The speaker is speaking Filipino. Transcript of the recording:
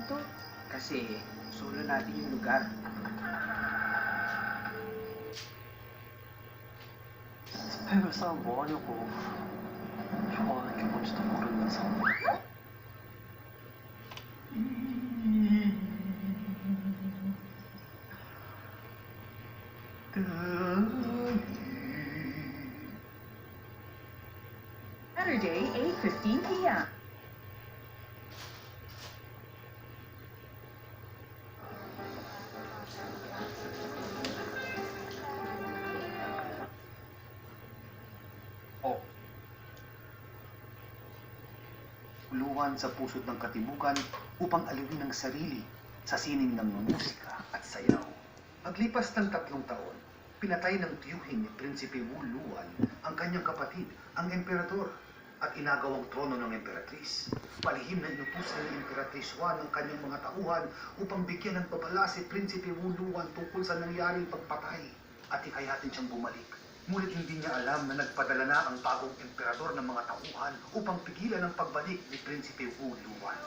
dito? Kasi solo natin yung lugar. 집행을 뭐 하려고. 좋아하는 게 뭔지도 모르면서. Saturday, 8:15 p.m. O, uluhan sa pusod ng katimukan upang aliwin ang sarili sa sining ng musika at sayaw. Paglipas ng 3 taon, pinatay ng tiyuhin ni Prinsipe Wu Luan ang kanyang kapatid, ang emperador, at inagawang trono ng emperatris. Palihim na inutusan ni Emperatriz Juan ang kanyang mga tauhan upang bigyan ng babala si Prinsipe Wu Luan tungkol sa nangyaring pagpatay at hikayatin siyang bumalik. Ngunit hindi niya alam na nagpadala na ang bagong emperador ng mga tauhan upang pigilan ang pagbalik ni Prinsipe Wu Luan.